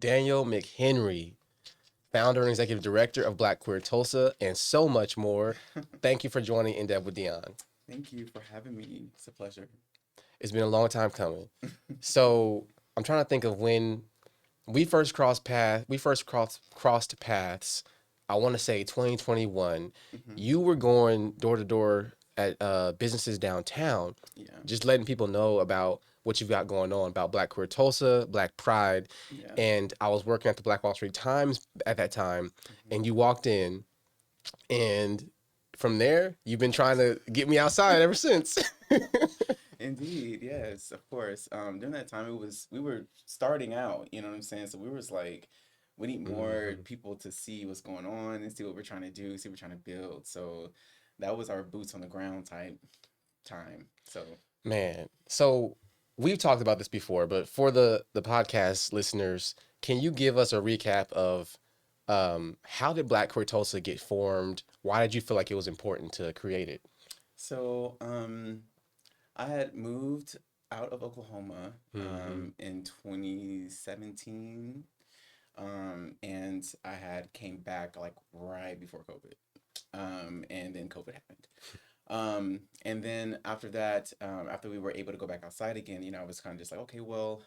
Daniel McHenry, founder and executive director of Black Queer Tulsa, and so much more. Thank you for joining In Depth with Dion. Thank you for having me. It's a pleasure. It's been a long time coming. So I'm trying to think of when we first crossed paths. Crossed paths. I want to say 2021. Hmm. You were going door to door at businesses downtown, Yeah. just letting people know about what you've got going on about Black Queer Tulsa, Black Pride, Yeah. and I was working at the Black Wall Street Times at that time, Hmm. and you walked in, and from there you've been trying to get me outside ever since. Indeed, yes, of course. During that time, we were starting out. You know what I'm saying? So we was like, we need more Mhm. people to see what's going on and see what we're trying to do, see what we're trying to build. So that was our boots on the ground type time. So Man, so we've talked about this before, but for the podcast listeners, can you give us a recap of how did Black Queer Tulsa get formed? Why did you feel like it was important to create it? so I had moved out of Oklahoma Hmm. in 2017. And I had came back like right before COVID. And then COVID happened. And then after that, after we were able to go back outside again, I was kind of just like, okay, well,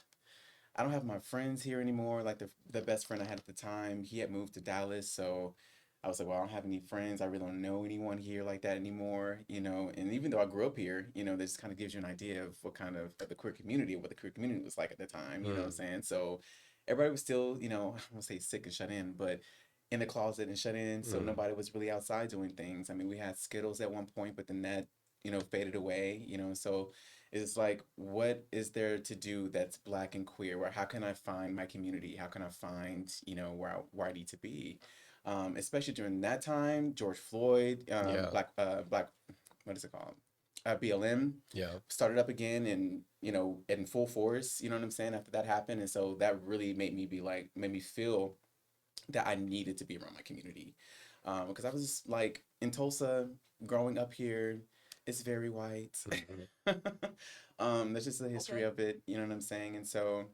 I don't have my friends here anymore. Like the best friend I had at the time, he had moved to Dallas, so I was like, well, I don't have any friends. I really don't know anyone here like that anymore. And even though I grew up here, this kind of gives you an idea of what kind of the queer community, what the queer community was like at the time. You know what I'm Mm. saying? So everybody was still, I won't say sick and shut in, but in the closet and shut in. So Mm. nobody was really outside doing things. I mean, we had Skittles at one point, but then that, faded away. So it's like, what is there to do that's black and queer? Where how can I find my community? How can I find, where I need to be? Especially during that time, George Floyd, Yeah, black, what is it called? BLM yeah. started up again and in full force. You know what I'm saying? After that happened, and so that really made me feel that I needed to be around my community. Because I was just like in Tulsa, growing up here, it's very white. Mhm. That's just the history Okay. of it, you know what I'm saying? And so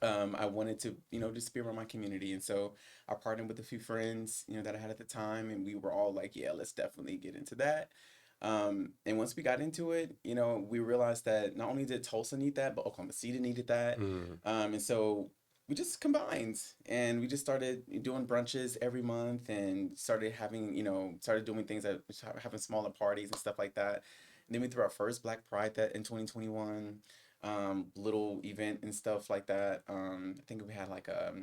I wanted to, just be around my community. And so I partnered with a few friends, that I had at the time, and we were all like, yeah, let's definitely get into that. And once we got into it, we realized that not only did Tulsa need that, but Oklahoma City needed that. Mm. And so we just combined and we just started doing brunches every month and started having, started doing things that having smaller parties and stuff like that. And then we threw our first Black Pride that in 2021, little event and stuff like that. I think we had like a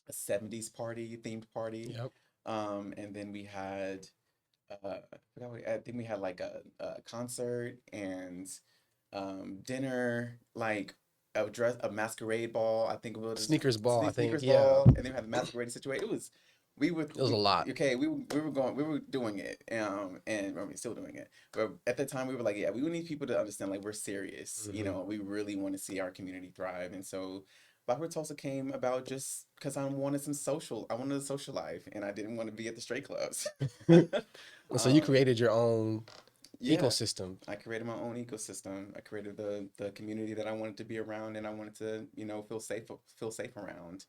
70s party, themed party. Yep. And then we had I think we had like a concert and dinner, like a masquerade ball. I think it was Sneakers ball, I think. sneakers Yeah, ball, and then we had the masquerade situation. It was it was a lot. okay. We were doing it, and I mean, still doing it. But at the time, we were like, yeah, we need people to understand like we're serious. Hmm. We really want to see our community thrive, and so Blackbird Tulsa came about just because I wanted a social life, and I didn't want to be at the straight clubs. So you um, created your own yeah, ecosystem. I created my own ecosystem. I created the community that I wanted to be around, and I wanted to, feel safe around.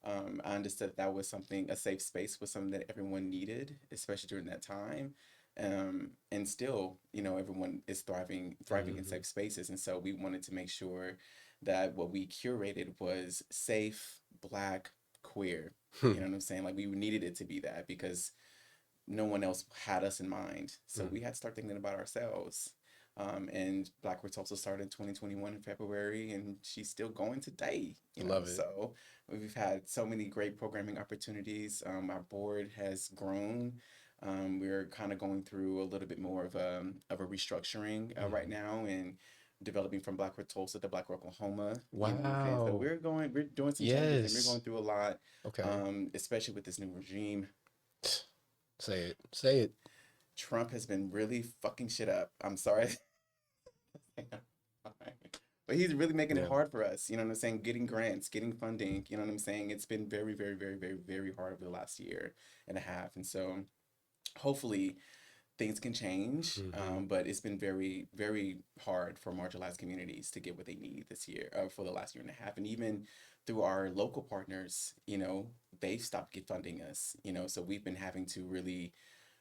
I understood that was something a safe space was something that everyone needed, especially during that time. And still, everyone is thriving in Hmm. safe spaces, and so we wanted to make sure that what we curated was safe, black, queer. You know what I'm saying? Like we needed it to be that because no one else had us in mind. So we had to start thinking about ourselves. And Black Roots also started in 2021 in February, and she's still going today. Love it. So we've had so many great programming opportunities. Our board has grown. We're kind of going through a little bit more of a restructuring right Mhm. now and developing from Black Rock Tulsa to Black Rock Oklahoma. You know what I'm saying? So Wow. we're doing some changes and we're Yes. going through a lot, Okay. especially with this new regime. Say it. Say it. Trump has been really fucking shit up. I'm sorry. But he's really making it Yeah. hard for us. You know what I'm saying? Getting grants, getting funding. You know what I'm saying? It's been very, very, very, very, very hard over the last year and a half. And so hopefully things can change. Hmm. But it's been very, very hard for marginalized communities to get what they need this year, for the last year and a half. And even through our local partners, they've stopped funding us, so we've been having to really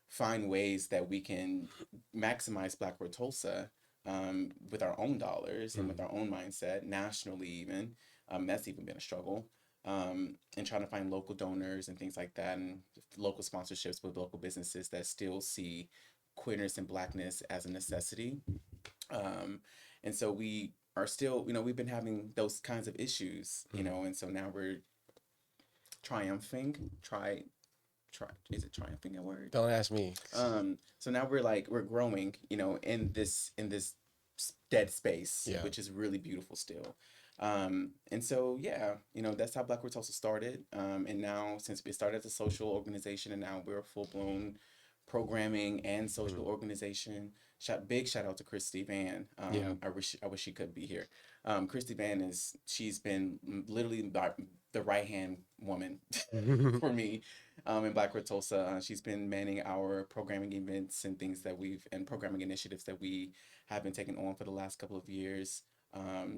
find ways that we can maximize Black World Tulsa, with our own dollars and with Mhm. our own mindset, nationally even. That's even been a struggle. And trying to find local donors and things like that, and local sponsorships with local businesses that still see queerness and blackness as a necessity. Um, and so we are still, we've been having those kinds of issues, Mhm. and so now we're triumphing, is it triumphing a word? Don't ask me. So now we're growing, in this dead space, Yeah. which is really beautiful still. And so yeah, that's how Black World Tulsa started. And now since we started as a social organization, and now we're a full blown programming and Mhm. social organization. Big shout out to Christy Van. Yeah. I wish she could be here. Christy Van she's been literally the right hand woman for me, in Blackwood Tulsa. She's been manning our programming events and things and programming initiatives that we have been taking on for the last couple of years.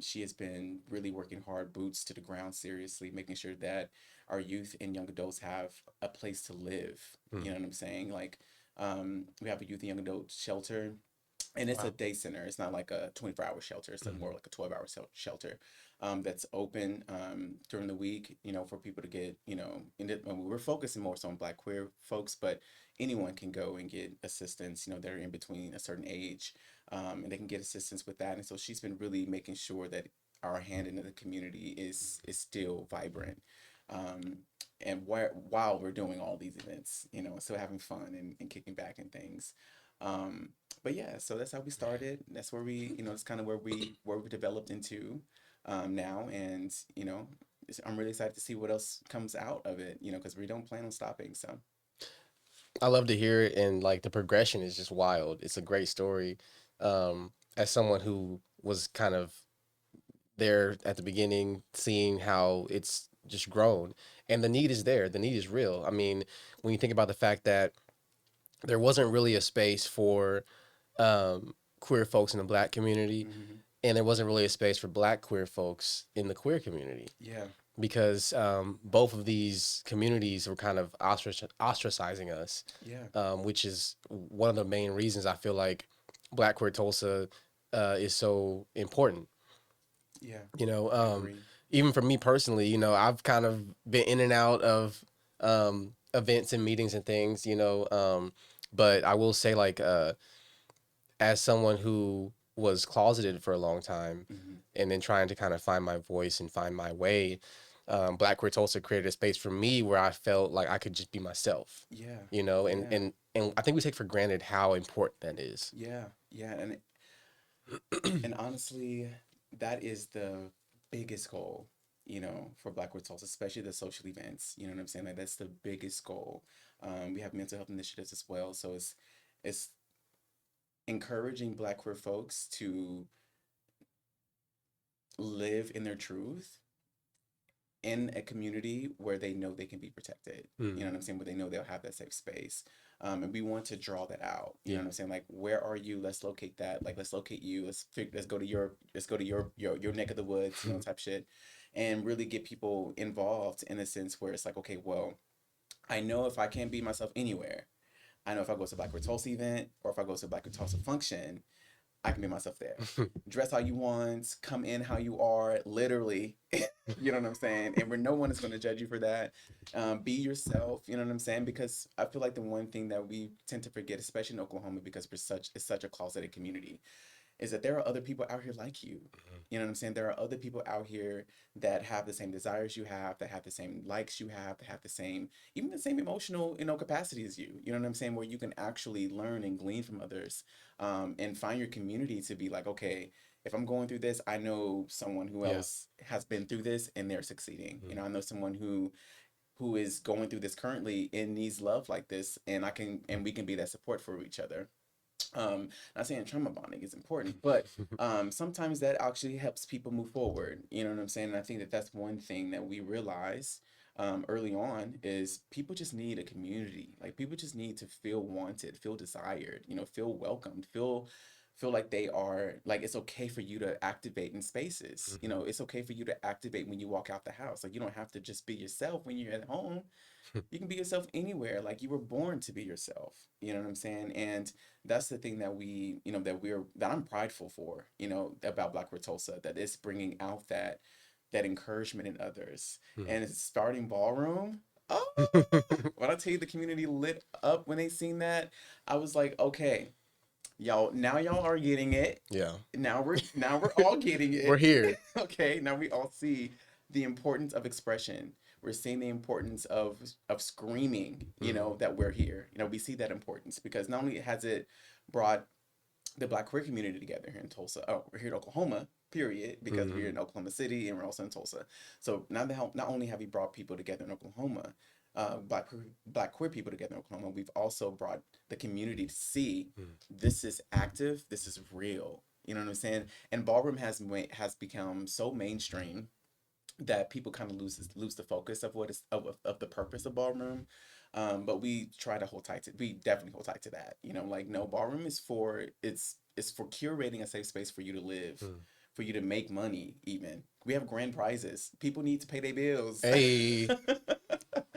She has been really working hard, boots to the ground, seriously, making sure that our youth and young adults have a place to live. You Mhm. know what I'm saying? Like, we have a youth and young adult shelter, and it's a Wow. day center. It's not like a 24-hour shelter. It's Mhm. more like a 12-hour shelter, that's open, during the week, for people to get, we're focusing more so on Black queer folks, but anyone can go and get assistance, they're in between a certain age, and they can get assistance with that. And so she's been really making sure that our hand into the community is still vibrant. Um, and while we're doing all these events, still having fun and kicking back and things. Um, but yeah, so that's how we started. That's where that's kind of where we developed into, now, and I'm really excited to see what else comes out of it. Because we don't plan on stopping. So I love to hear it, and like the progression is just wild. It's a great story. As someone who was kind of there at the beginning, seeing how it's just grown, and the need is there. The need is real. I mean, when you think about the fact that there wasn't really a space for queer folks in the Black community, hmm and there wasn't really a space for Black queer folks in the queer community, yeah, because both of these communities were kind of ostracizing us, yeah, which is one of the main reasons I feel like Black Queer Tulsa is so important. yeah, You know, I agree. even for me personally, I've kind of been in and out of events and meetings and things, but I will say, like, as someone who was closeted for a long time hmm and then trying to kind of find my voice and find my way, Black Queer Tulsa created a space for me where I felt like I could just be myself, yeah, and yeah, I think we take for granted how important that is. yeah, yeah, and honestly, that is the biggest goal, for Black World Tulsa, especially the social events. You know what I'm saying? Like, that's the biggest goal. We have mental health initiatives as well, so it's encouraging Black queer folks to live in their truth in a community where they know they can be protected. You know Mm, what I'm saying? Where they know they'll have that safe space. And we want to draw that out. You know yeah. what I'm saying? Like, where are you? Let's locate that. Like, let's locate you. Let's go to your neck of the woods, type shit, and really get people involved in a sense where it's like, okay, well, I know if I can't be myself anywhere, I know if I go to a Black Tulsa event or if I go to a Black Tulsa function, I can be myself there. Dress how you want, come in how you are, literally. You know what I'm saying? And where no one is going to judge you for that. Be yourself. You know what I'm saying? Because I feel like the one thing that we tend to forget, especially in Oklahoma, because it's such a closeted community, is that there are other people out here like you. You know what I'm saying? There are other people out here that have the same desires you have, that have the same likes you have, that have the same, even the same emotional, capacity as you. You know what I'm saying? Where you can actually learn and glean from others, and find your community to be like, okay, if I'm going through this, I know someone who Yeah. else has been through this and they're succeeding. Mm. I know someone who is going through this currently and needs love like this, and we can be that support for each other. Not saying trauma bonding is important, but sometimes that actually helps people move forward. You know what I'm saying? And I think that that's one thing that we realize, early on, is people just need a community. Like, people just need to feel wanted, feel desired, feel welcomed, feel feel like they are like it's okay for you to activate in spaces. You know, it's okay for you to activate when you walk out the house. Like you don't have to just be yourself when you're at home. You can be yourself anywhere. Like you were born to be yourself. You know what I'm saying? And that's the thing that we, you know, that I'm prideful for, you know, about Black Queer Tulsa, that it's bringing out that encouragement in others. And it's starting Ballroom. Oh, when I tell you the community lit up when they seen that, I was like, okay, y'all are getting it. Yeah. Now we're all getting We're it. here. Okay, now we all see the importance of expression. We're seeing the importance of screaming, you know, that we're here. You know, we see that importance because not only has it brought the Black queer community together here in Tulsa. Oh, we're here in Oklahoma, period, because we're in Oklahoma City and we're also in Tulsa. So not only have we brought people together in Oklahoma, Black queer people together in Oklahoma, we've also brought the community to see this is active, this is real. You know what I'm saying? And ballroom has become so mainstream that people kind of lose the focus of what is of the purpose of ballroom. But we try to hold tight to we definitely hold tight to that. You know, like no, ballroom is for it's for curating a safe space for you to live, for you to make money. Even we have grand prizes. People need to pay their bills. Hey,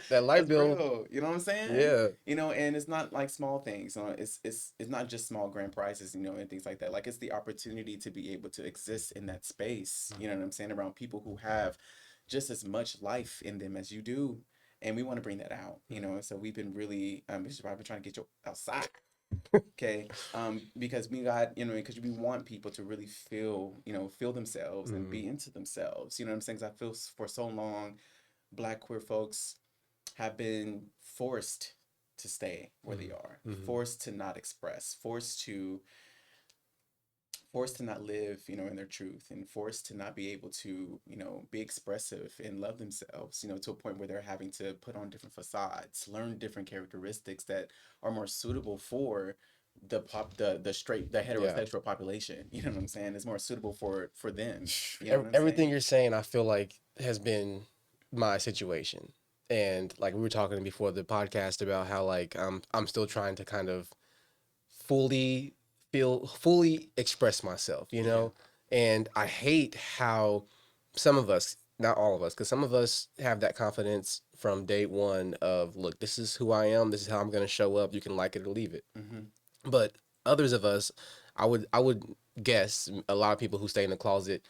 that light That's bill. real. You know what I'm saying? Yeah. You know, and it's not like small things. It's not just small grand prizes, you know, and things like that. Like it's the opportunity to be able to exist in that space. You know what I'm saying? Around people who have just as much life in them as you do. And we want to bring that out, you know. So we've been really, this is why I've been trying to get you outside, okay? Because we got, you know, because we want people to really feel, you know, feel themselves and be into themselves. You know what I'm saying? Because I feel for so long, Black queer folks have been forced to stay where they are, forced to not express, forced to not live, you know, in their truth, and forced to not be able to, you know, be expressive and love themselves, you know, to a point where they're having to put on different facades, learn different characteristics that are more suitable for the straight the Yeah. heterosexual population. You know what I'm saying? It's more suitable for them. You know what I'm Everything saying? you're saying, I feel like has been my situation. And like we were talking before the podcast about how like I'm still trying to kind of fully fully express myself, you Yeah. know? And I hate how some of us, not all of us, because some of us have that confidence from day one of, look, this is who I am, this is how I'm gonna show up, you can like it or leave it. Mm-hmm. But others of us, I would guess a lot of people who stay in the closet,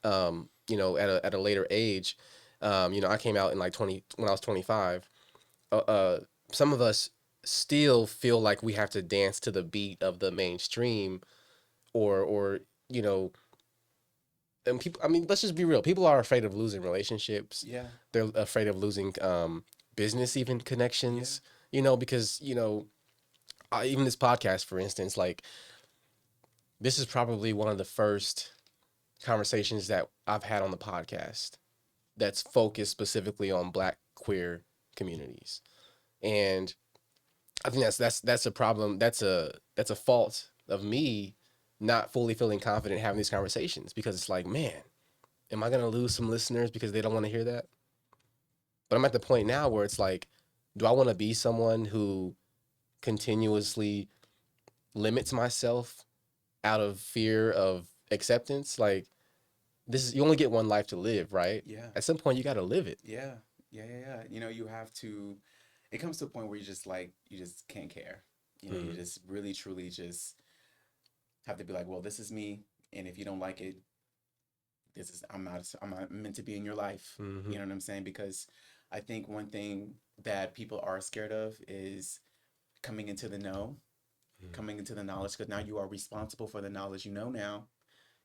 you know, at a later age, you know, I came out in like 20 when I was 25. Uh, uh, some of us still feel like we have to dance to the beat of the mainstream, or you know, and people. I mean, let's just be real. People are afraid of losing relationships. Yeah. They're afraid of losing business, even Yeah. connections. You know, because you know, even this podcast, for instance, like this is probably one of the first conversations that I've had on the podcast that's focused specifically on Black queer communities, and I think that's a problem. That's a fault of me not fully feeling confident having these conversations, because it's like, man, am I gonna lose some listeners because they don't want to hear that? But I'm at the point now where it's like, do I want to be someone who continuously limits myself out of fear of acceptance? Like, this is, you only get one life to live, right? Yeah. At some point, you got to live it. Yeah. Yeah. You know, you have to, it comes to a point where you just like, you just can't care. You know, you Mm-hmm. just really, truly just have to be like, well, this is me. And if you don't like it, I'm not meant to be in your life. Mm-hmm. You know what I'm saying? Because I think one thing that people are scared of is coming into the know, coming into the knowledge, because now you are responsible for the knowledge you know now.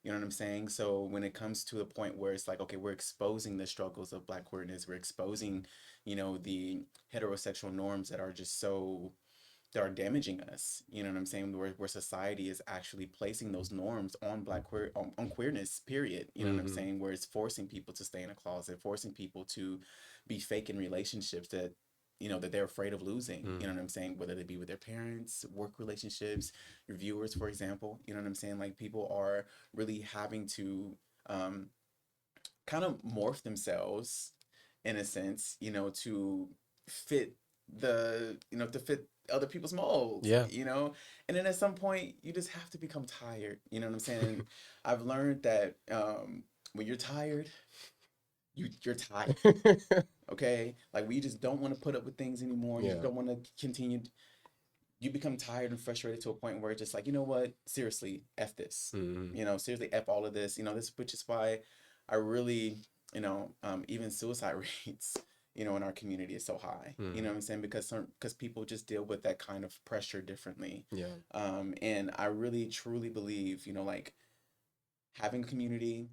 You know what I'm saying? So when it comes to a point where it's like, okay, we're exposing the struggles of Black queerness, we're exposing, you know, the heterosexual norms that are just so that are damaging us. You know what I'm saying? Where society is actually placing those norms on on queerness, period. You know what I'm Mm-hmm. saying? Where it's forcing people to stay in a closet, forcing people to be fake in relationships that you know that they're afraid of losing. You know what I'm saying? Whether they be with their parents, work relationships, your viewers, for example. You know what I'm saying? Like people are really having to um, kind of morph themselves in a sense, you know, to fit to fit other people's molds, Yeah. and then at some point you just have to become tired, you know what I'm saying? And I've learned that when you're tired, you're tired. Okay, like we just don't want to put up with things anymore. You just Yeah. don't want to continue. You become tired and frustrated to a point where it's just like, you know what, seriously, f this, Hmm. seriously, f all of this, this, which is why I really, even suicide rates, in our community is so high, you know Hmm. what I'm saying, because people just deal with that kind of pressure differently. Yeah. And I really truly believe, like having community,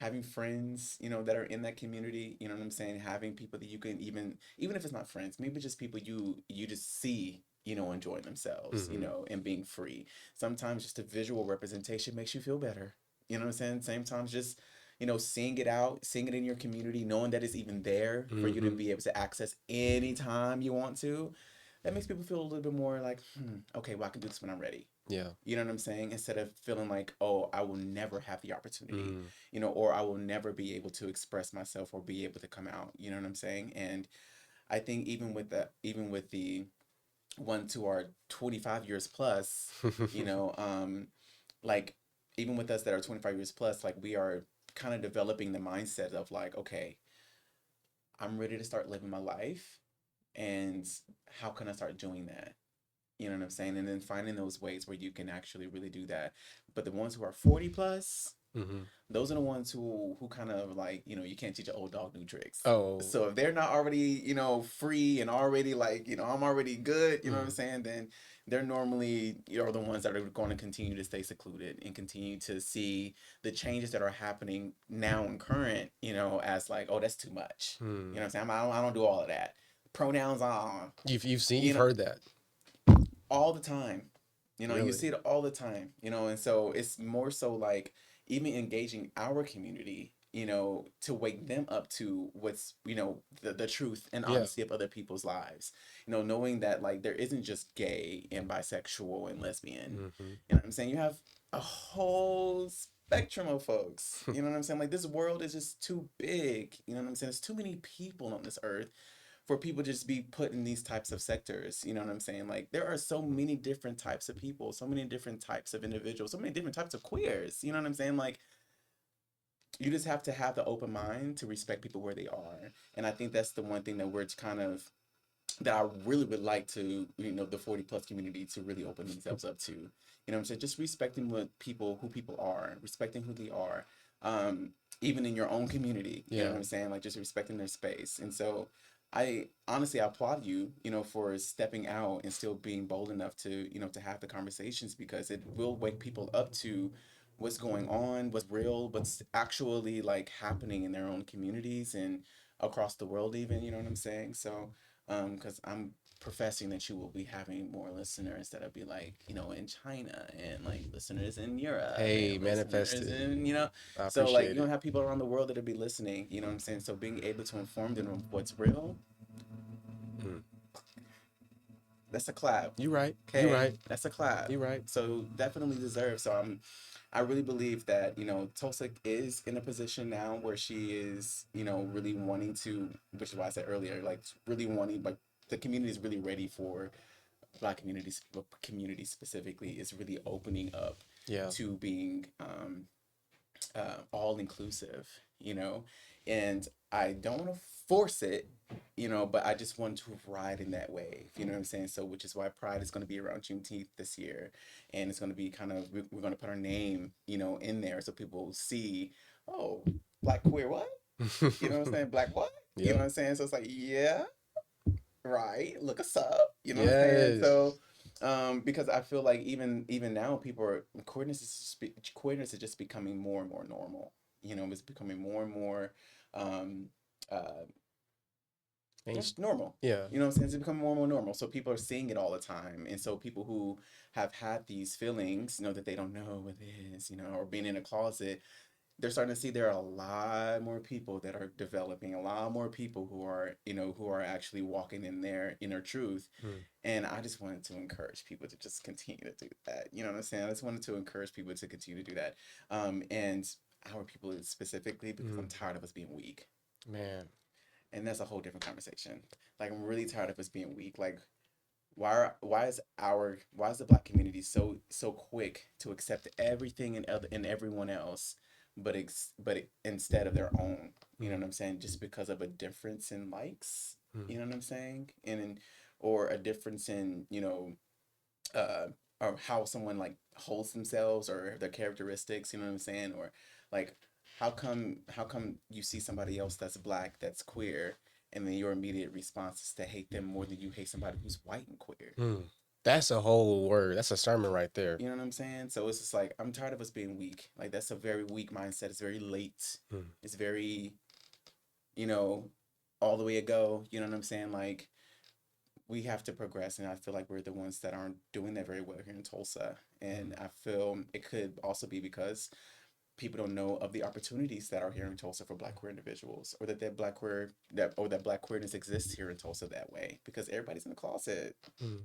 having friends, that are in that community, you know what I'm saying? Having people that you can even if it's not friends, maybe just people you just see, enjoying themselves, Hmm. and being free. Sometimes just a visual representation makes you feel better. You know what I'm saying? Same times just, seeing it out, seeing it in your community, knowing that it's even there for you to Hmm. be able to access anytime you want to. That makes people feel a little bit more like, okay, well, I can do this when I'm ready. Yeah. You know what I'm saying? Instead of feeling like, oh, I will never have the opportunity, Mm. or I will never be able to express myself or be able to come out. You know what I'm saying? And I think even with the ones who are 25 years plus, you know, like even with us that are 25 years plus, like we are kind of developing the mindset of like, okay, I'm ready to start living my life. And how can I start doing that? You know what I'm saying? And then finding those ways where you can actually really do that. But the ones who are 40 plus, Hmm. those are the ones who kind of like, you can't teach an old dog new tricks. Oh. So if they're not already, free and already like, I'm already good, you know what I'm Mm. saying? Then they're normally, the ones that are going to continue to stay secluded and continue to see the changes that are happening now and current, as like, oh, that's too much. You Mm. know what I'm saying? I don't do all of that. Pronouns on, You've you know, heard that. all the time. You Really? see it all the time, and so it's more so like even engaging our community, to wake them up to what's, the truth and Yeah. honesty of other people's lives. Knowing that like there isn't just gay and bisexual and lesbian. Hmm. You know what I'm saying? You have a whole spectrum of folks. You know what I'm saying? Like this world is just too big. You know what I'm saying? There's too many people on this earth for people to just be put in these types of sectors. You know what I'm saying? Like there are so many different types of people, so many different types of individuals, so many different types of queers. You know what I'm saying? Like you just have to have the open mind to respect people where they are. And I think that's the one thing that we're kind of that I really would like to, the 40 plus community to really open themselves up to. You know what I'm saying? Just respecting who people are, respecting who they are. Even in your own community, you know Yeah. what I'm saying? Like just respecting their space. And so I honestly I applaud you, for stepping out and still being bold enough to, to have the conversations because it will wake people up to what's going on, what's real, what's actually like happening in their own communities and across the world even, you know what I'm saying? So because I'm professing that you will be having more listeners that'll be like, in China and like listeners in Europe Hey, and manifest listeners it. in, I so like appreciate you're it. gonna have people around the world that'll be listening, you know what I'm saying? So being able to inform them of what's real, Mm. that's a clap. You right. You Okay, right. that's a clap. You right. So definitely deserves. So I really believe that Tulsa is in a position now where she is really wanting to, which is why I said earlier, like really wanting like the community is really ready for Black communities, community specifically is really opening up Yeah. to being all inclusive, and I don't want to force it, but I just want to ride in that wave, you know what I'm saying? So, which is why Pride is going to be around Juneteenth this year, and it's going to be kind of we're going to put our name, in there so people see, oh, Black queer what? You know what I'm saying? Black what? You know Yep. what I'm saying? So it's like, yeah, right, look us up, you know what I'm saying? Yes. So because I feel like even now people are queerness is just becoming more and more normal, it's becoming more and more um uh Ain't just normal, yeah. you know what I'm saying? It's becoming more and more normal, so people are seeing it all the time, and so people who have had these feelings, that they don't know what it is, or being in a closet, they're starting to see there are a lot more people that are developing, a lot more people who are actually walking in their inner truth. Mm. And I just wanted to encourage people to just continue to do that. You know what I'm saying? I just wanted to encourage people to continue to do that. And our people specifically, because I'm Mm. tired of us being weak. Man. And that's a whole different conversation. Like I'm really tired of us being weak. Like why is the black community so quick to accept everything and everyone else, instead of their own, you know Mm, what I'm saying, just because of a difference in likes, mm, you know what I'm saying, or a difference in, uh or how someone like holds themselves or their characteristics, you know what I'm saying, or like how come you see somebody else that's black, that's queer, and then your immediate response is to hate them more than you hate somebody who's white and queer. mm. That's a whole word. That's a sermon right there. You know what I'm saying? So it's just like I'm tired of us being weak. Like that's a very weak mindset. It's very late. Mm, It's very, you know, all the way ago. You know what I'm saying? Like we have to progress, and I feel like we're the ones that aren't doing that very well here in Tulsa. And mm, I feel it could also be because people don't know of the opportunities that are here in Tulsa for Black queer individuals, or that Black queerness exists here in Tulsa that way because everybody's in the closet. mm.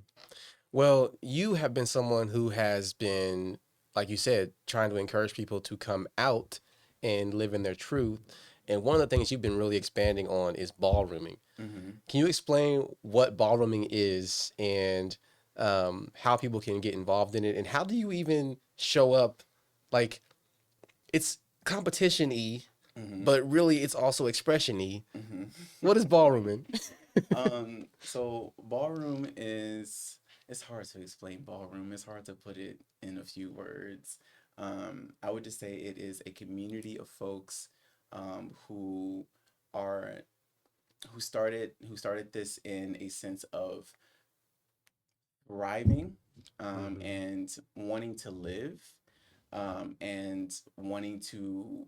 Well, you have been someone who has been, like you said, trying to encourage people to come out and live in their truth. And one of the things you've been really expanding on is ballrooming. Mm-hmm. Can you explain what ballrooming is and how people can get involved in it? And how do you even show up? Like, it's competition y, Mm-hmm. but really it's also expression y. Mm-hmm. What is ballrooming? So ballroom is, it's hard to explain ballroom. It's hard to put it in a few words. I would just say it is a community of folks who are who started this in a sense of thriving, Mm-hmm. and wanting to live, and wanting to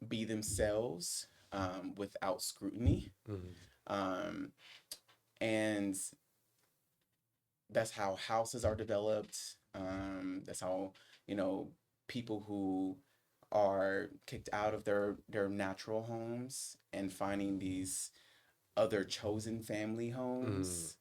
be themselves, without scrutiny. Mm-hmm. Um, and that's how houses are developed. That's how, you know, people who are kicked out of their natural homes and finding these other chosen family Mm-hmm. homes,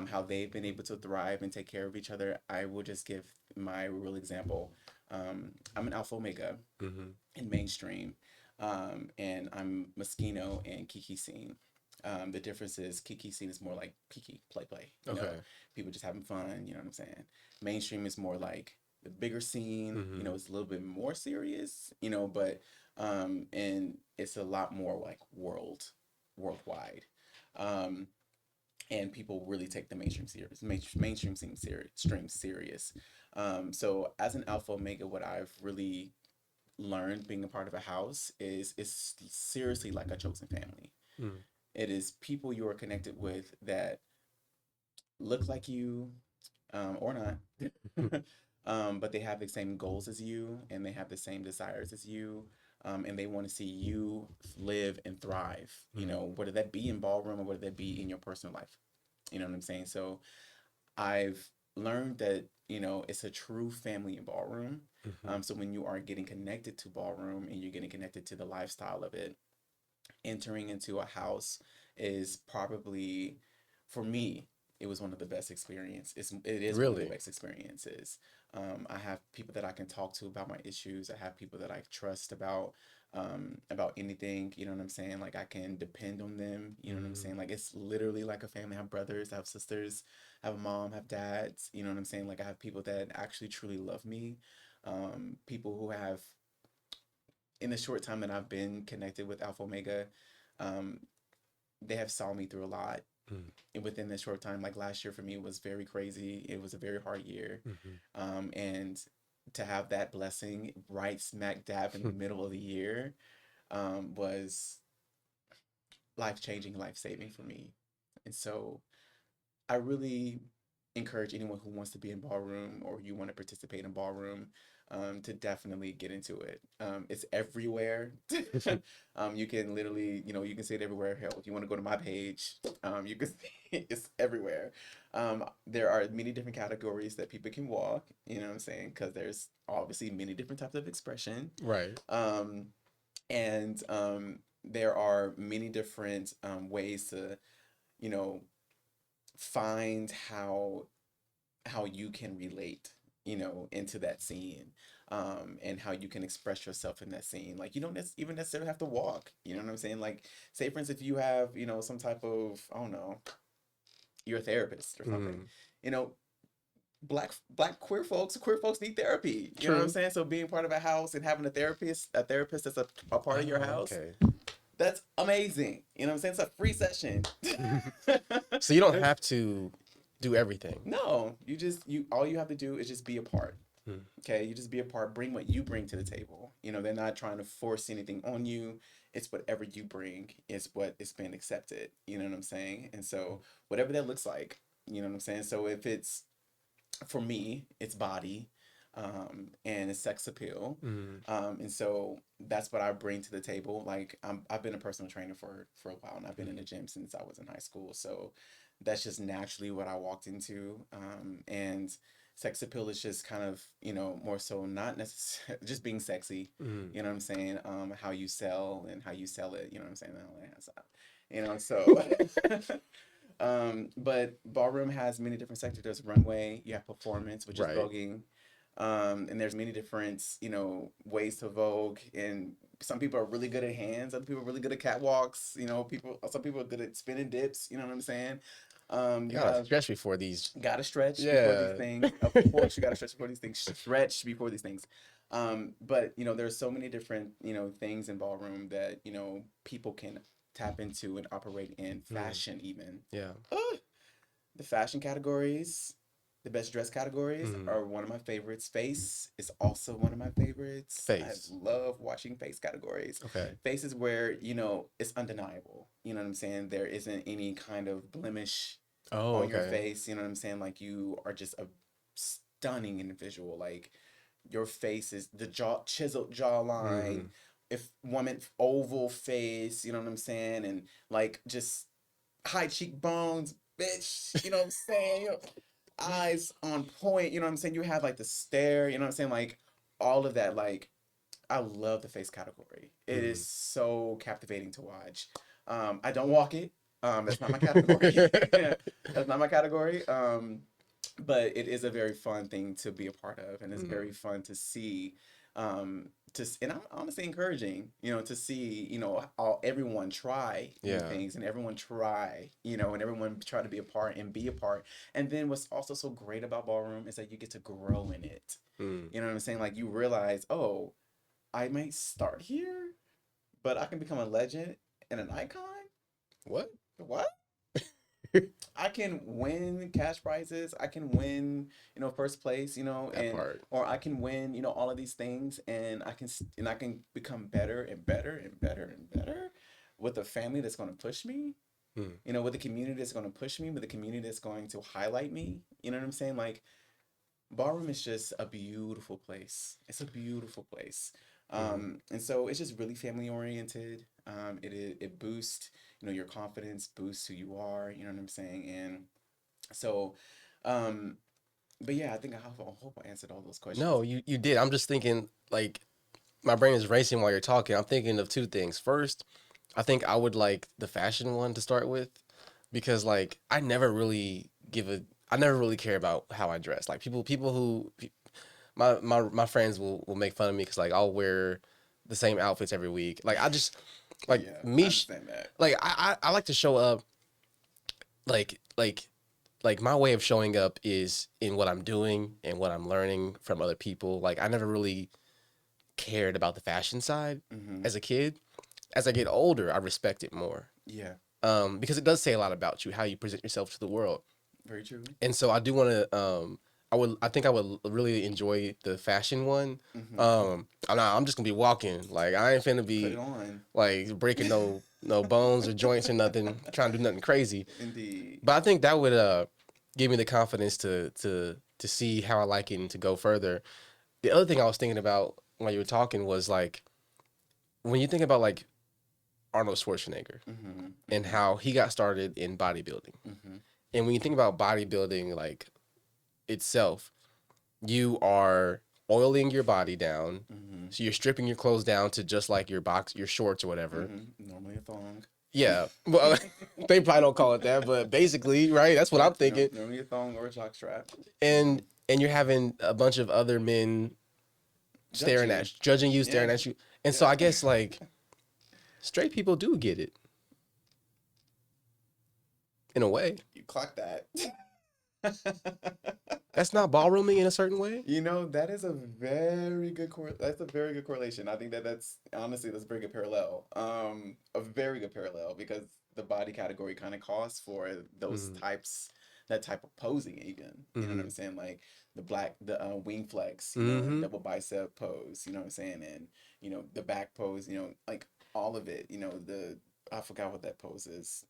how they've been able to thrive and take care of each other. I will just give my real example. I'm an Alpha Omega Mm-hmm. in mainstream, and I'm Moschino and Kiki scene. The difference is Kiki scene is more like Kiki play play. Okay. People just having fun. You know what I'm saying? Mainstream is more like the bigger scene. Mm-hmm. It's a little bit more serious. But and it's a lot more like worldwide. Um, and people really take the mainstream serious. Mainstream scene serious. So as an alpha omega, what I've really learned being a part of a house is it's seriously like a chosen family. Mm-hmm. It is people you are connected with that look like you, or not, but they have the same goals as you and they have the same desires as you, and they want to see you live and thrive. Whether that be in ballroom or whether that be in your personal life. You know what I'm saying? So I've learned that it's a true family in ballroom. Mm-hmm. So when you are getting connected to ballroom and you're getting connected to the lifestyle of it, entering into a house is probably, for me, it was one of the best experiences. It is one of the Really? best experiences. I have people that I can talk to about my issues. I have people that I trust about anything. You know what I'm saying? Like I can depend on them. You know what I'm Mm-hmm. saying? Like it's literally like a family. I have brothers. I have sisters. I have a mom. I have dads. You know what I'm saying? Like I have people that actually truly love me. People who have, in the short time that I've been connected with Alpha Omega, um, they have saw me through a lot. And within this short time, like last year for me was very crazy. It was a very hard year. Mm-hmm. And to have that blessing right smack dab in the middle of the year, was life changing, life saving for me. And so I really encourage anyone who wants to be in ballroom or you want to participate in ballroom, to definitely get into it. It's everywhere. You can literally, you can see it everywhere. Hell, if you want to go to my page, you can see it's everywhere. There are many different categories that people can walk, you know what I'm saying? Because there's obviously many different types of expression. Right. Um, and there are many different ways to, you know, find how you can relate. into that scene, and how you can express yourself in that scene. Like you don't even necessarily have to walk. You know what I'm saying? Like, say for instance, if you have, some type of, I don't know, you're a therapist or something. Mm. You know, black queer folks need therapy. You know what I'm True. saying? So being part of a house and having a therapist that's a part of your Oh, house, okay. that's amazing. You know what I'm saying? It's a free session. So you don't There's have to do everything. no, you all you have to do is just be a part. Mm. Okay, you just be a part, bring what you bring to the table. They're not trying to force anything on you. It's whatever you bring is what is being accepted. You know what I'm saying? And so whatever that looks like, you know what I'm saying? So if it's, for me, it's body, and it's sex appeal. Mm. And so that's what I bring to the table. Like I've been a personal trainer for a while, and I've been in the gym since I was in high school. So that's just naturally what I walked into. And sex appeal is just kind of, more so not necessarily just being sexy. Mm. You know what I'm saying? How you sell and how you sell it. You know what I'm saying? And all that kind of stuff. So but ballroom has many different sectors. There's runway, you have performance, which is Right. voguing. And there's many different, ways to vogue. And some people are really good at hands, other people are really good at catwalks, some people are good at spinning dips, you know what I'm saying? You You gotta have stretch before these. gotta stretch before these Yeah. things. Of course, you gotta stretch before these things, stretch before these things. But there's so many different, things in ballroom that, people can tap into and operate in Mm. fashion even. Yeah. The fashion categories, the best dress categories Mm. are one of my favorites. Face is also one of my favorites. I Face. love watching face categories. Okay. Face is where, it's undeniable. You know what I'm saying? There isn't any kind of blemish Oh, on your okay. face. You know what I'm saying? Like you are just a stunning individual. Like your face is the chiseled jawline, Mm. if woman oval face, you know what I'm saying? And like just high cheekbones, bitch. You know what I'm saying? Eyes on point. You know what I'm saying? You have like the stare. You know what I'm saying? Like all of that. Like I love the face category. It is Mm. so captivating to watch. I don't walk it. That's not my category. That's not my category. But it is a very fun thing to be a part of, and it's Mm. very fun to see. And I'm honestly encouraging, to see, everyone try new Yeah. things, and everyone try, and everyone try to be a part and be a part. And then what's also so great about ballroom is that you get to grow in it. Mm. You know what I'm saying? Like you realize, oh, I might start here, but I can become a legend and an icon. What? What? I can win cash prizes. I can win, first place, That and part. or I can win, all of these things, and I can become better and better and better and better with a family that's going to push me. Mm. With a community that's going to push me, with a community that's going to highlight me. You know what I'm saying? Like ballroom is just a beautiful place. It's a beautiful place. Mm. And so it's just really family oriented. It boosts, your confidence, boosts who you are. You know what I'm saying? And so, um, but yeah, I hope I answered all those questions. No, you did. I'm just thinking like my brain is racing while you're talking. I'm thinking of two things. First, I think I would like the fashion one to start with because like I never really care about how I dress. Like people who my friends will make fun of me because like I'll wear the same outfits every week. Like I just like Yeah, I me understand that. like I like to show up like like like my way of showing up is in what I'm doing and what I'm learning from other people. Like I never really cared about the fashion side Mm-hmm. as a kid. As I get older, I respect it more. Yeah, Because it does say a lot about you, how you present yourself to the world. very true. And so I do want to. I think I would really enjoy the fashion one. Mm-hmm. I'm just gonna be walking. Like I ain't finna Put it be on. like breaking no bones or joints or nothing. Trying to do nothing crazy. Indeed. But I think that would give me the confidence to see how I like it and to go further. The other thing I was thinking about while you were talking was like when you think about like Arnold Schwarzenegger Mm-hmm. and Mm-hmm. how he got started in bodybuilding. Mm-hmm. And when you think about bodybuilding like itself, you are oiling your body down. Mm-hmm. So you're stripping your clothes down to just like your shorts or whatever. Mm-hmm. Normally a thong. Yeah. Well, they probably don't call it that, but basically, right? That's what I'm thinking. Normally a thong or a jock strap. And Mm-hmm. and you're having a bunch of other men Judge staring you. at, judging you, Yeah. staring at you, and so Yeah. I guess like straight people do get it in a way. You clock that. That's not ballrooming in a certain way. You know, that is a very good that's a very good correlation. I think that that's honestly that's a very good parallel. A very good parallel because the body category kind of calls for those Mm-hmm. types that type of posing even. You know what Mm-hmm. I'm saying? Like the wing flex, you know, Mm-hmm. double bicep pose, you know what I'm saying? And you know, the back pose, you know, like all of it, you know, the I forgot what that pose is.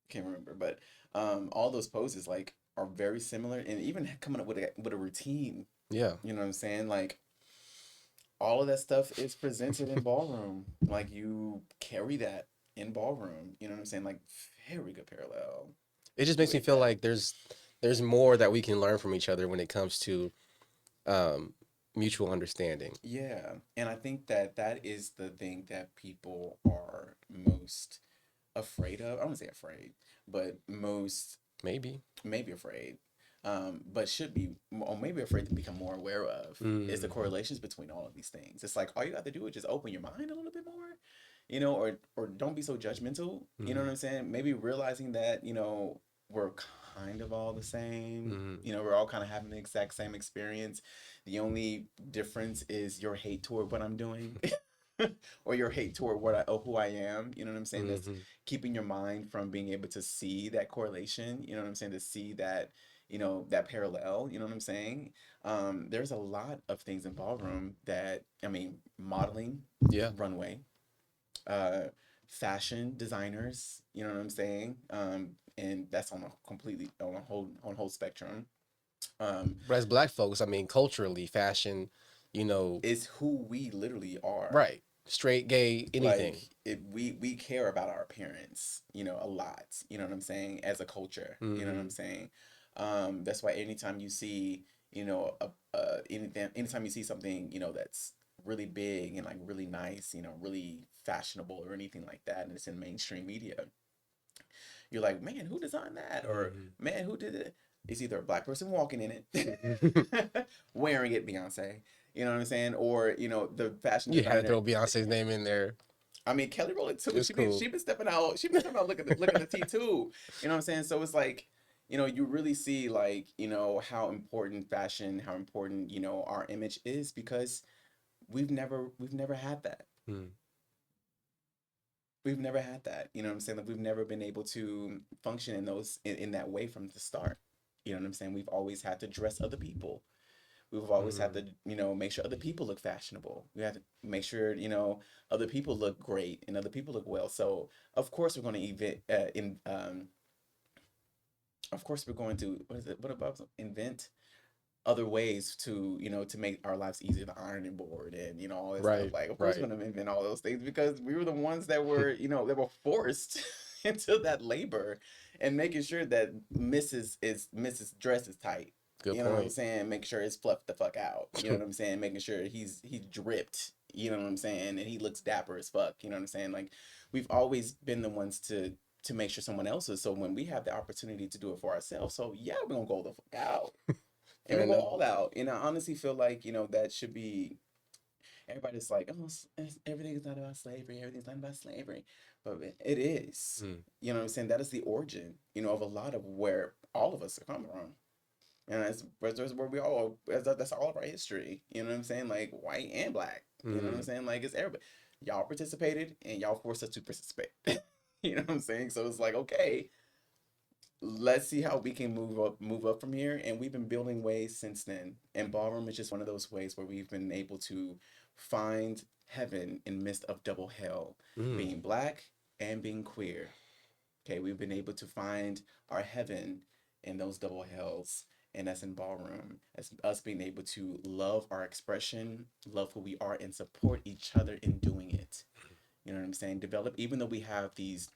Can't remember, but all those poses like are very similar and even coming up with a routine, Yeah. you know what I'm saying? Like all of that stuff is presented in ballroom. Like you carry that in ballroom. You know what I'm saying? Like very good parallel It just makes me with feel that. like there's more that we can learn from each other when it comes to um, mutual understanding. Yeah, and I think that that is the thing that people are most afraid of. I don't say afraid, but most Maybe. maybe afraid, but should be or maybe afraid to become more aware of is the Mm-hmm. correlations between all of these things. It's like all you have to do is just open your mind a little bit more, you know, or don't be so judgmental. You know Mm-hmm. what I'm saying? Maybe realizing that you know we're kind of all the same. Mm-hmm. You know, we're all kind of having the exact same experience. The only difference is your hate toward what I'm doing. Or your hate toward who I am, you know what I'm saying? That's Mm-hmm. keeping your mind from being able to see that correlation, you know what I'm saying? To see that, you know, that parallel, you know what I'm saying? There's a lot of things in ballroom that, I mean, modeling, Yeah. runway, uh, fashion designers, you know what I'm saying? And that's on a completely on a whole spectrum. Um, But as black folks, I mean, culturally, fashion, you know, is who we literally are. right, straight, gay, Like anything. we care about our appearance, you know, a lot, you know what I'm saying, as a culture, you know what Mm-hmm. I'm saying. That's why anytime you see, you know, anytime you see something, you know, that's really big and like really nice, you know, really fashionable or anything like that, and it's in mainstream media, you're like, man, who designed that, or man, who did it? It's either a black person walking in Mm-hmm. it wearing it, Beyonce, you know what I'm saying, or you know, the fashion You had to designer. throw Beyonce's name in there. I mean, Kelly Rowland too. It's cool. She been stepping out. She been stepping out looking the tea too. You know what I'm saying? So it's like, you know, you really see like, you know, how important fashion, how important, you know, our image is because we've never had that. Mm. We've never had that. You know what I'm saying? Like we've never been able to function in in that way from the start. You know what I'm saying? We've always had to dress other people. We've always had Mm. to, you know, make sure other people look fashionable. We have to make sure, you know, other people look great and other people look well. So of course we're going to of course we're going to what is it? What about invent other ways to, you know, to make our lives easier, the ironing board and you know all this stuff. Right, Like of course we're right. going to invent all those things because we were the ones that were, you know, that were forced into that labor and making sure that Mrs. dress is tight. Good You know what I'm point. saying? Make sure it's fluffed the fuck out. You know what I'm saying? Making sure he's dripped. You know what I'm saying? And he looks dapper as fuck. You know what I'm saying? Like we've always been the ones to make sure someone else is. So when we have the opportunity to do it for ourselves, so yeah, we're gonna go the fuck out and Fair we go enough. all out. And I honestly feel like you know that should be everybody's like, oh, everything is not about slavery. Everything's not about slavery, but it is. Mm. You know what I'm saying? That is the origin, you know, of a lot of where all of us are coming from. And that's where we all, that's all of our history. You know what I'm saying? Like white and black. You know what I'm Mm. saying? Like it's everybody. Y'all participated and y'all forced us to participate. You know what I'm saying? So it's like, okay, let's see how we can move up from here. And we've been building ways since then. And ballroom is just one of those ways where we've been able to find heaven in midst of double hell, Mm. being black and being queer. Okay, we've been able to find our heaven in those double hells, and that's in ballroom. As us being able to love our expression, love who we are, and support each other in doing it. You know what I'm saying? Develop, even though we have these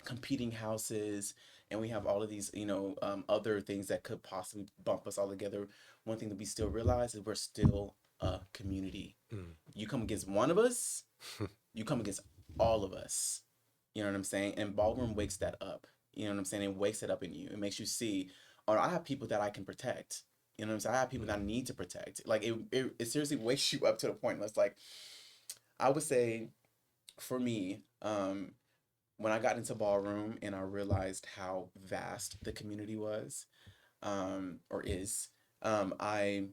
competing houses and we have all of these, you know, other things that could possibly bump us all together. One thing that we still realize is we're still a community. Mm. You come against one of us, you come against all of us. You know what I'm saying? And ballroom wakes that up. You know what I'm saying? It wakes it up in you. It makes you see, oh, I have people that I can protect. You know what I'm saying? I have people that I need to protect. Like it seriously wakes you up to the point. That's like I would say for me, when I got into ballroom and I realized how vast the community was, or is, I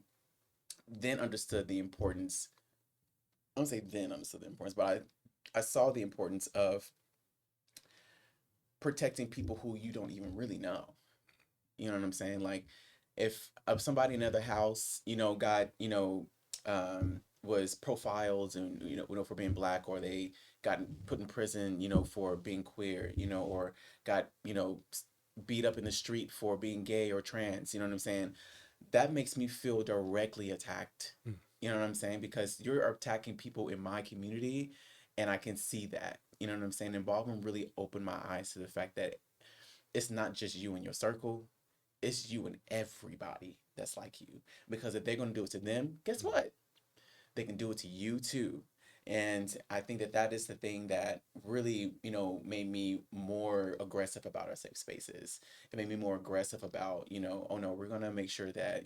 then understood the importance. I don't say then understood the importance, but I saw the importance of protecting people who you don't even really know. You know what I'm saying? Like if somebody in another house, got, was profiled and for being black, or they got put in prison, for being queer, or got, beat up in the street for being gay or trans, you know what I'm saying? That makes me feel directly attacked. You know what I'm saying? Because you're attacking people in my community, and I can see that. You know what I'm saying? Involvement really opened my eyes to the fact that it's not just you and your circle, it's you and everybody that's like you. Because if they're going to do it to them, guess what? They can do it to you too. And I think that that is the thing that really, made me more aggressive about our safe spaces. It made me more aggressive about, oh no, we're going to make sure that,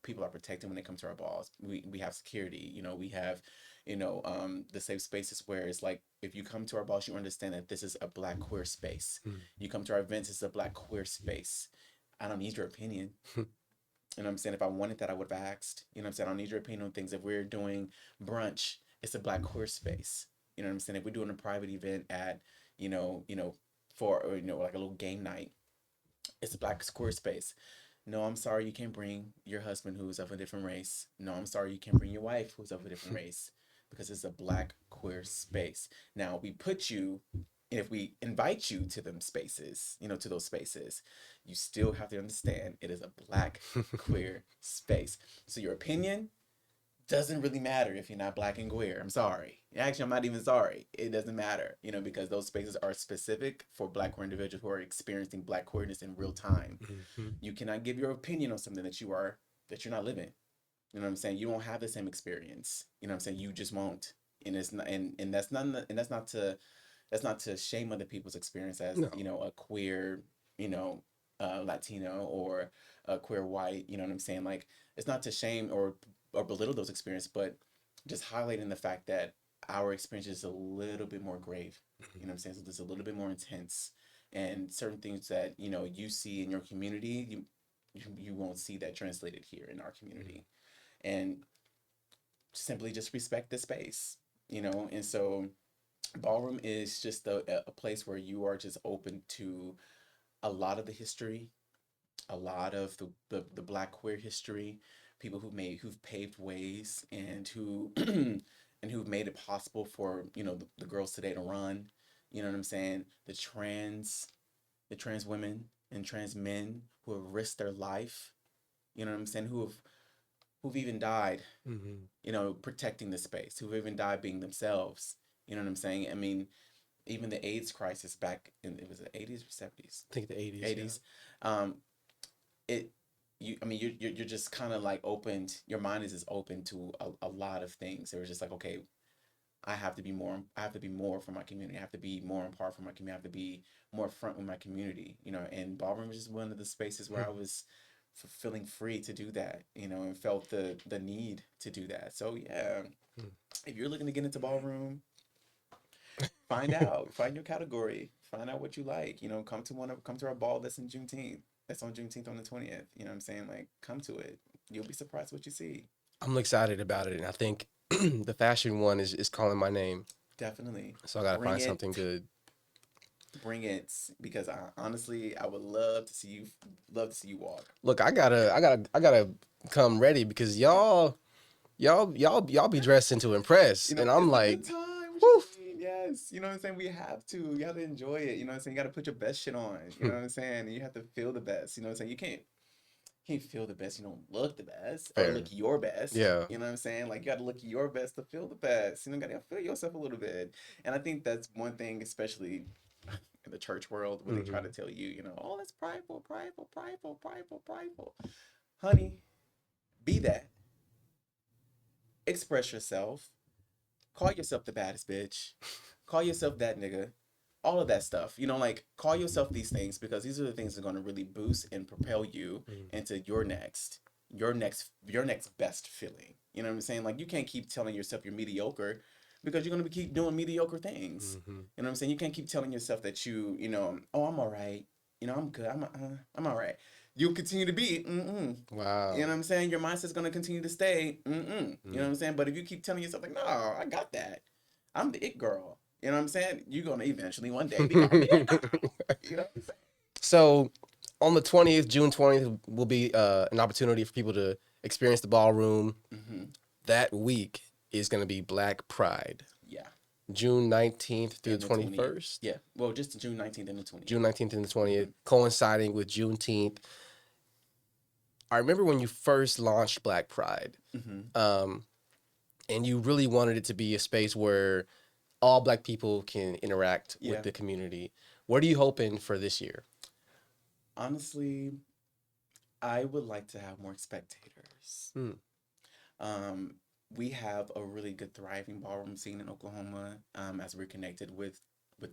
people are protected when they come to our balls. We have security, we have, the safe spaces where it's like, if you come to our balls, you understand that this is a black queer space. You come to our events, it's a black queer space. I don't need your opinion. You know what I'm saying? If I wanted that, I would have asked. You know what I'm saying? I don't need your opinion on things. If we're doing brunch, it's a black queer space. You know what I'm saying? If we're doing a private event at, for, or, like a little game night, it's a black queer space. No, I'm sorry, you can't bring your husband who's of a different race. No, I'm sorry, you can't bring your wife who's of a different race, because it's a black queer space. Now, we put you, if we invite you to them spaces, to those spaces, you still have to understand it is a black queer space. So your opinion doesn't really matter if you're not black and queer. I'm sorry. Actually, I'm not even sorry. It doesn't matter, because those spaces are specific for black queer individuals who are experiencing black queerness in real time. You cannot give your opinion on something that you're not living. You know what I'm saying? You won't have the same experience. You know what I'm saying? You just won't. And it's not, and that's not to shame other people's experience as, No. A queer, you know, Latino, or a queer white. You know what I'm saying? Like, it's not to shame or belittle those experiences, but just highlighting the fact that our experience is a little bit more grave. You know what I'm saying? So it's a little bit more intense, and certain things that you see in your community, you won't see that translated here in our community, and simply just respect the space. And so ballroom is just a place where you are just open to a lot of the history, a lot of the black queer history, people who've paved ways, and who and who've made it possible for the girls today to run. You know what I'm saying? The trans women and trans men who have risked their life. You know what I'm saying? Who've even died, protecting the space, who've even died being themselves. You know what I'm saying? I mean, even the AIDS crisis back in, it was the 80s or 70s. I think the 80s. 80s. It I mean, you're just kind of like opened. Your mind is just open to a lot of things. It was just like, okay, I have to be more for my community. I have to be more in part for my community. I have to be more front with my community. And ballroom was just one of the spaces where I was feeling free to do that. And felt the need to do that. So yeah, if you're looking to get into ballroom, find your category, find out what you like. Come to our ball that's in Juneteenth. That's on Juneteenth on the 20th. You know what I'm saying? Like, come to it. You'll be surprised what you see. I'm excited about it, and I think the fashion one is calling my name. Definitely. So I gotta Bring find it. something good. Bring it, because honestly, I would love to see you walk. Look, I gotta come ready because y'all be dressing to impress, and I'm It's a like, good time. What whew. you mean? Yes. You know what I'm saying? We have to. You have to enjoy it. You know what I'm saying? You got to put your best shit on. You know what I'm saying? And you have to feel the best. You know what I'm saying? You can't feel the best. You don't look the best or Fair. look your best. Yeah. You know what I'm saying? Like, you got to look your best to feel the best. You got to feel yourself a little bit. And I think that's one thing, especially in the church world, where they try to tell you, oh, that's prideful, prideful, prideful, prideful, prideful. Honey, be that. Express yourself. Call yourself the baddest bitch. Call yourself that nigga. All of that stuff. Like, call yourself these things, because these are the things that are going to really boost and propel you into your next. your next best feeling. You know what I'm saying? Like you can't keep telling yourself you're mediocre because you're gonna keep doing mediocre things. Hmm. You know what I'm saying? You can't keep telling yourself that oh, I'm all right. I'm good. I'm all right. You'll continue to be mm-mm. You know Wow. what I'm saying? Your mindset's gonna continue to stay mm-mm. You know what Mm. I'm saying? But if you keep telling yourself like, no, I got that. I'm the it girl. You know what I'm saying? You're gonna eventually one day become the it girl. You know what I'm saying? So on the 20th, June 20th, will be an opportunity for people to experience the ballroom. Mm-hmm. That week is going to be Black Pride, Yeah. June 19th through And the the 20th. 21st. Yeah. Well, just June 19th and the June 20th. 19th and the 20th, Mm-hmm. coinciding with Juneteenth. I remember when you first launched Black Pride, Mm-hmm. um, and you really wanted it to be a space where all Black people can interact with Yeah. the community. What are you hoping for this year? Honestly, I would like to have more spectators. Hmm. Um, we have a really good thriving ballroom scene in Oklahoma, as we're connected with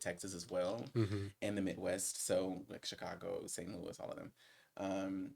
Texas as well, Mm-hmm. and the Midwest. So like Chicago, St. Louis, all of them. Um,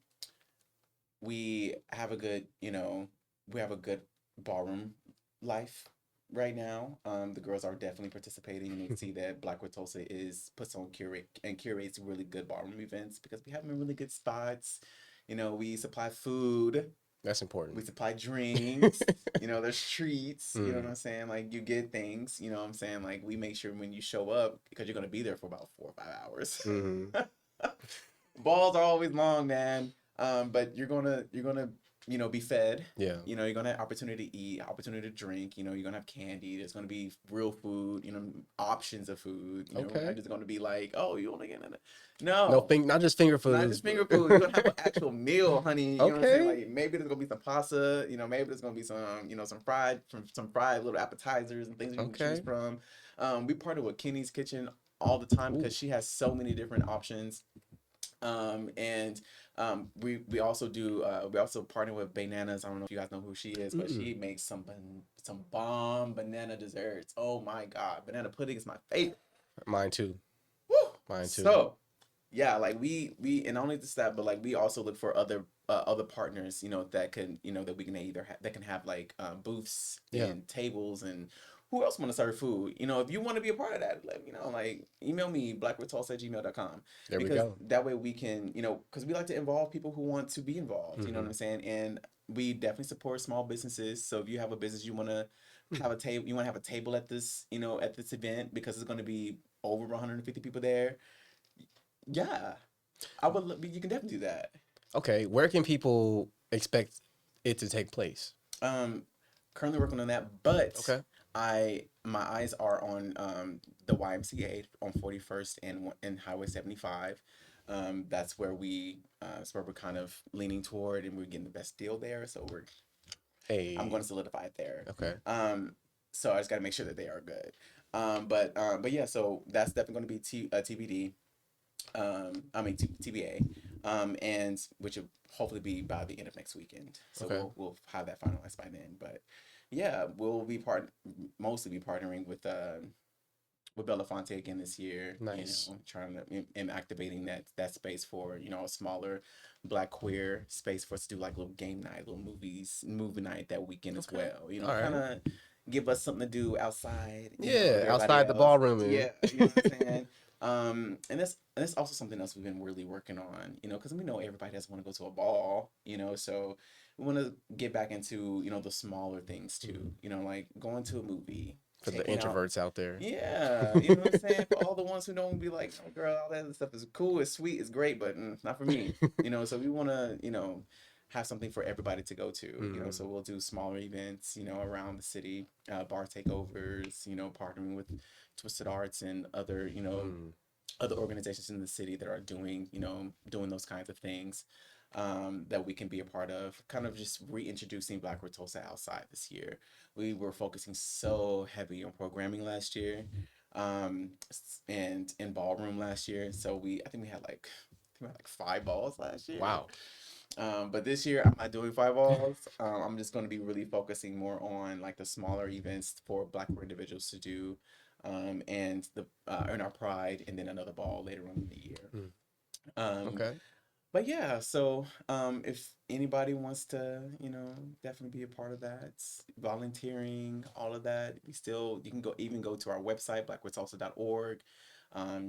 we have a good, we have a good ballroom life right now. The girls are definitely participating, and they see that Black with Tulsa is puts on curates really good ballroom events because we have them in really good spots. We supply food, That's important. we supply drinks. There's treats. You know what Mm. I'm saying? Like you get things. You know what I'm saying? Like we make sure when you show up because you're gonna be there for about 4 or 5 hours. Mm. Balls are always long, man. But you're gonna be fed. Yeah. You're gonna have opportunity to eat, opportunity to drink. You're gonna have candy. There's gonna be real food. Options of food. We're not Okay. just gonna be like, oh, you only get it. No, No, not just finger not foods, just finger but food. You're gonna have an actual meal, honey. You know what I'm saying? okay. Like maybe there's gonna be some pasta. Maybe there's gonna be some fried little appetizers and things you can choose Okay. from. We partner with Kenny's Kitchen all the time Ooh. because she has so many different options. And we also do we also partner with Bananas. I don't know if you guys know who she is, but Mm-mm. she makes some bomb banana desserts. Oh my God, banana pudding is my favorite. Mine too. Woo! Mine too. So yeah, like we and not only just that, but like we also look for other partners, that can that we can that can have like booths Yeah. and tables and who else want to serve food. If you want to be a part of that, let me know. Like email me blackwithtalks@gmail.com There we because go. that way we can because we like to involve people who want to be involved. You know what Mm-hmm. I'm saying? And we definitely support small businesses. So if you have a business you want to have a table, you want to have a table at this at this event because it's going to be over 150 people there. Yeah, you can definitely do that. Okay. Where can people expect it to take place? Um, Currently working on that, but Okay. my eyes are on the YMCA on 41st and Highway 75. That's where we're kind of leaning toward, and we're getting the best deal there. So I'm going Hey. to solidify it there. Okay. So I just got to make sure that they are good. But yeah, so that's definitely going to be TBD. I mean TBA, and which will hopefully be by the end of next weekend. So Okay. we'll have that finalized by then. But yeah, we'll be mostly be partnering with Belafonte again this year. Nice. Trying to and activating that space for a smaller Black queer space for us to do like little game night, little movie night that weekend as Okay. well. All Kind right. of give us something to do outside. Of Yeah. everybody Outside the else. ballroom and Yeah, you know what I'm saying. And that's also something else we've been really working on. Because we know everybody doesn't want to go to a ball. So we want to get back into the smaller things too. Like going to a movie, for the taking out. introverts out there. Yeah, you know what I'm saying? For all the ones who don't be like, oh, girl, all that other stuff is cool, it's sweet, it's great, but not for me. So we want to, have something for everybody to go to. Mm. So we'll do smaller events, around the city, bar takeovers, partnering with Twisted Arts and Mm. other organizations in the city that are doing those kinds of things, that we can be a part of. Kind of just reintroducing Black Tulsa outside this year. We were focusing so heavy on programming last year, and in ballroom last year. So I think we had like 5 balls last year. Wow. But this year I'm not doing 5 balls. I'm just going to be really focusing more on like the smaller events for Black queer individuals to do, and the Earn Our Pride, and then another ball later on in the year. Mm. Um, Okay. But yeah, so if anybody wants to, definitely be a part of that, volunteering, all of that, you can go to our website, blackwitsulsa.org.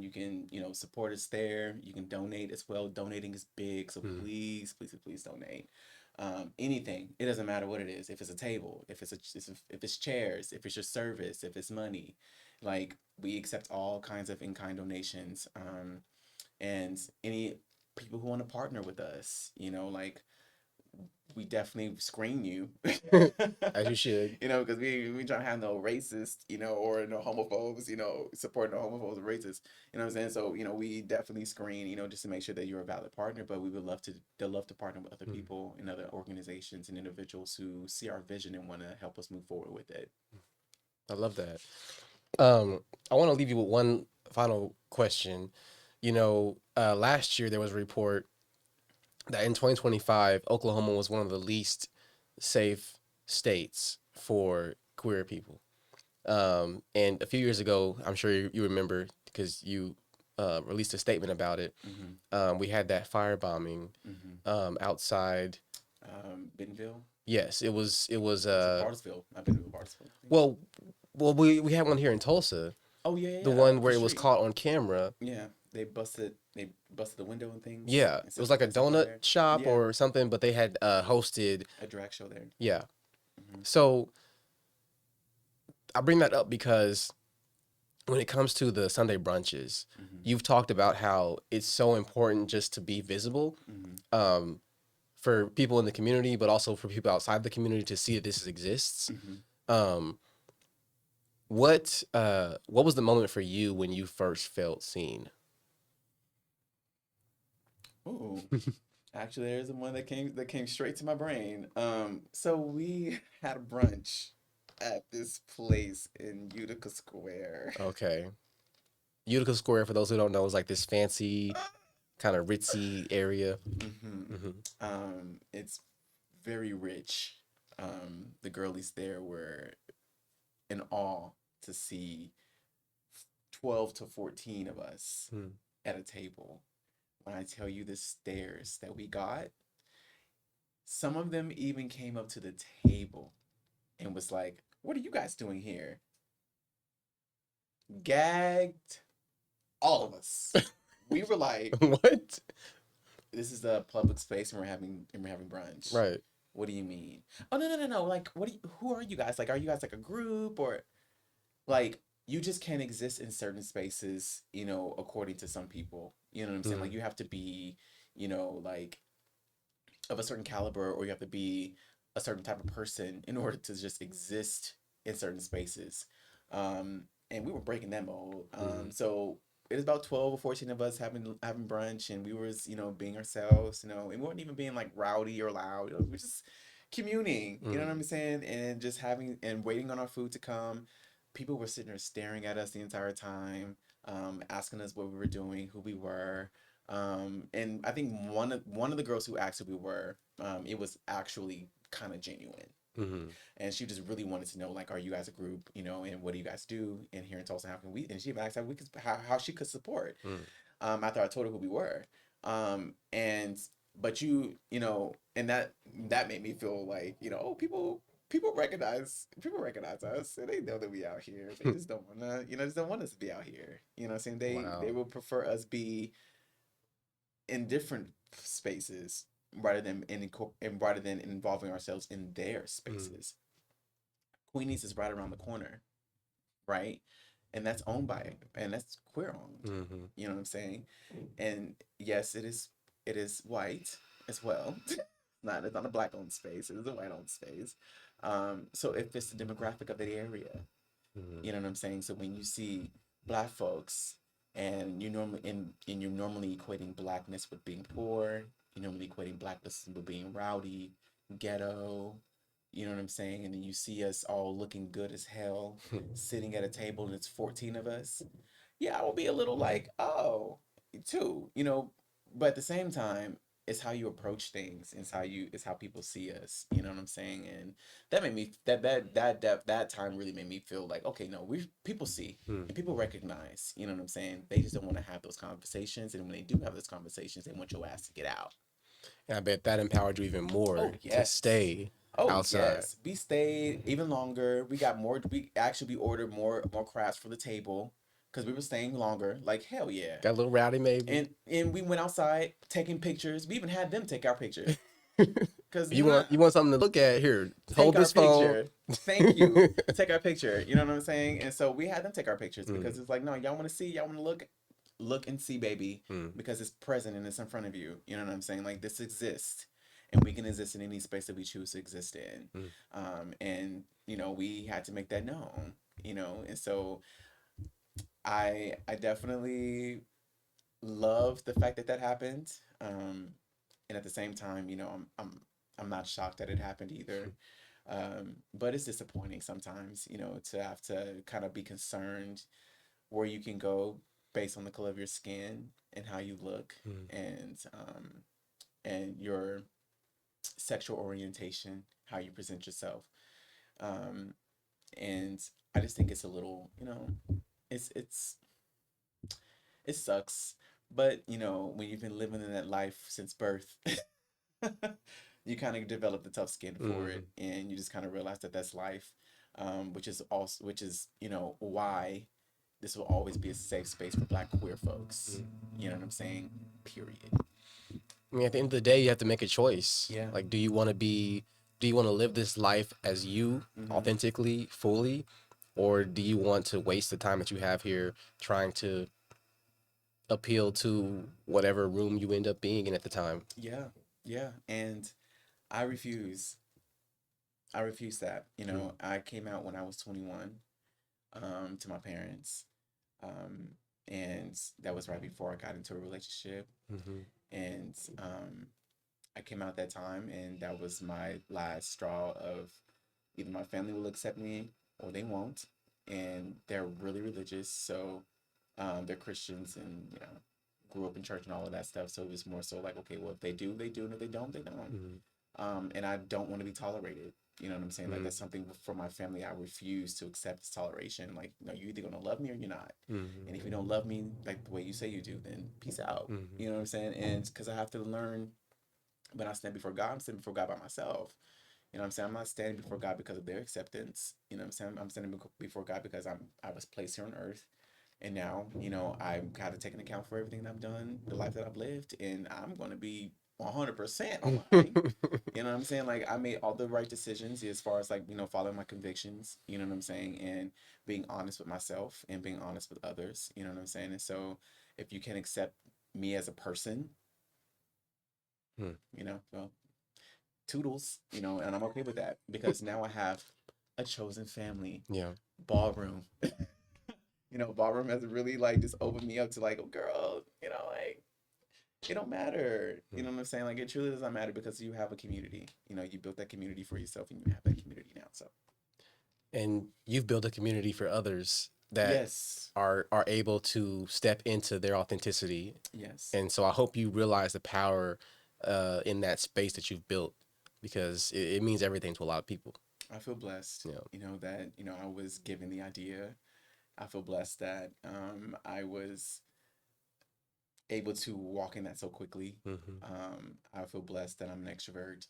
You can, support us there. You can donate as well. Donating is big, so Mm. please, please, please donate. Anything. It doesn't matter what it is. If it's a table, if it's chairs, if it's your service, if it's money, like we accept all kinds of in-kind donations. And any people who want to partner with us, like we definitely screen you, As you should. because we trying to have no racist, or no homophobes, supporting no homophobes or racists, what I'm saying? So, we definitely screen, just to make sure that you're a valid partner, but we would love to partner with other Mm. people and other organizations and individuals who see our vision and want to help us move forward with it. I love that. I want to leave you with one final question. Last year there was a report that in 2025, Oklahoma was one of the least safe states for queer people. And a few years ago, I'm sure you remember because you released a statement about it. Mm-hmm. We had that firebombing Mm-hmm. outside. Bentonville. Yes, it was. It was. Was it Bartlesville? Not Bentonville, Bartlesville, I think. Well, we had one here in Tulsa, Oh yeah, yeah, the yeah. one Up where the it was street. caught on camera. Yeah, they busted the window and things Yeah, and it was set like a stuff on donut there. shop Yeah, or something, but they had hosted. a drag show there. Yeah, Hmm. so I bring that up because when it comes to the Sunday brunches, Hmm. you've talked about how it's so important just to be visible, Hmm. um, for people in the community, but also for people outside the community to see that this exists. Hmm. Um, what was the moment for you when you first felt seen? Ooh, actually, there's one that came straight to my brain. So we had a brunch at this place in Utica Square. Okay, Utica Square, for those who don't know, is like this fancy kind of ritzy area. Hmm. Hmm. It's very rich. The girlies there were in awe to see 12 to 14 of us Mm. at a table. When I tell you the stares that we got, some of them even came up to the table and was like, "What are you guys doing here?" Gagged all of us. We were like, What? "This is a public space and we're having brunch." Right. What do you mean? Oh, no, no, no, no. Like, who are you guys? Like, are you guys like a group, or like you just can't exist in certain spaces, according to some people. You know what I'm saying? Mm. Like you have to be, like of a certain caliber, or you have to be a certain type of person in order to just exist in certain spaces. And we were breaking that mold. Mm. So it was about 12 or 14 of us having brunch, and we was, being ourselves, and we weren't even being like rowdy or loud. We were just communing, you know what Mm. I'm saying? And just having and waiting on our food to come. People were sitting there staring at us the entire time, asking us what we were doing, who we were. And I think one of the girls who asked who we were, it was actually kind of genuine, Mm. and she just really wanted to know, like, are you guys a group, and what do you guys do? And here in Tulsa, how can we? And she even asked how she could support. Mm. After I told her who we were, and but and that made me feel like, oh, people recognize us, and they know that we out here. They just don't wanna, just don't want us to be out here. You know what I'm saying? They Wow. would prefer us be in different spaces rather than involving ourselves in their Mm. spaces. Queenie's is right around the corner, right? And that's owned by and that's queer owned. Mm-hmm. You know what I'm saying? And yes, it is white as well. It's not a black owned space. It is a white owned space. So it fits the demographic of the area. Mm. You know what I'm saying? So when you see black folks, and you're normally equating blackness with being poor, you're normally equating blackness with being rowdy, ghetto, you know what I'm saying? And then you see us all looking good as hell, sitting at a table and it's 14 of us. Yeah, I will be a little like, oh, too, but at the same time, it's how you approach things. It's how people see us. You know what I'm saying? And that made me that time really made me feel like, okay, no, we people see Mm. and people recognize. You know what I'm saying? They just don't want to have those conversations, and when they do have those conversations, they want your ass to get out. And I bet that empowered you even more Oh to yes. stay Oh outside. yes. We stayed even longer. We got more. We ordered more crafts for the table because we were staying longer. Like hell yeah. Got a little rowdy, maybe. And we went outside taking pictures. We even had them take our picture because You want something to look at? Here, take hold our this phone. picture. Thank you. Take our picture. You know what I'm saying? And so we had them take our pictures Mm, because it's like, no, y'all want to see, y'all want to look and see, baby, mm, because it's present and it's in front of you. You know what I'm saying? Like this exists, and we can exist in any space that we choose to exist in. mm, And we had to make that known. And so I definitely love the fact that that happened. And at the same time, I'm not shocked that it happened either. But it's disappointing sometimes, to have to kind of be concerned where you can go based on the color of your skin and how you look, mm. and your sexual orientation, how you present yourself. Um, and I just think it's a little, it's it sucks. But when you've been living in that life since birth, you kind of develop the tough skin for Mm. it, and you just kind of realize that that's life, which is why this will always be a safe space for Black queer folks. You know what I'm saying? Period. I mean, at the end of the day, you have to make a choice. Yeah. Like, do you want to live this life as you, Mm-hmm. authentically, fully, or do you want to waste the time that you have here trying to appeal to whatever room you end up being in at the time? Yeah. Yeah. And I refuse. I refuse that. Mm, I came out when I was 21, to my parents. Um, and that was right before I got into a relationship. mm-hmm, And I came out at that time, and that was my last straw of either my family will accept me or they won't. And they're really religious, so they're Christians, and grew up in church and all of that stuff. So it was more so like, okay, well, if they do, they do, and if they don't, they don't. mm-hmm, And I don't want to be tolerated. You know what I'm saying? Like mm-hmm, that's something for my family. I refuse to accept this toleration. Like, no, you're either gonna love me or you're not. mm-hmm, And if you don't love me like the way you say you do, then peace out. mm-hmm, You know what I'm saying? And because I have to learn when I stand before God, I'm standing before God by myself. You know what I'm saying? I'm not standing before God because of their acceptance. You know what I'm saying? I'm standing before God because I was placed here on earth. And now, I've got to take an account for everything that I've done, the life that I've lived, and I'm going to be 100% on mine. You know what I'm saying? Like I made all the right decisions as far as like, following my convictions, you know what I'm saying? And being honest with myself and being honest with others, you know what I'm saying? And so if you can accept me as a person, mm. well, toodles, and I'm okay with that because now I have a chosen family. Yeah. Ballroom. Ballroom has really like just opened me up to like, oh girl, like it don't matter. You Mm. know what I'm saying? Like it truly does not matter because you have a community. You built that community for yourself and you have that community now. So And you've built a community for others that yes. are able to step into their authenticity. Yes. And so I hope you realize the power in that space that you've built because it means everything to a lot of people. I feel blessed, You know. that, I was given the idea. I feel blessed that I was able to walk in that so quickly. Mm-hmm. I feel blessed that I'm an extrovert.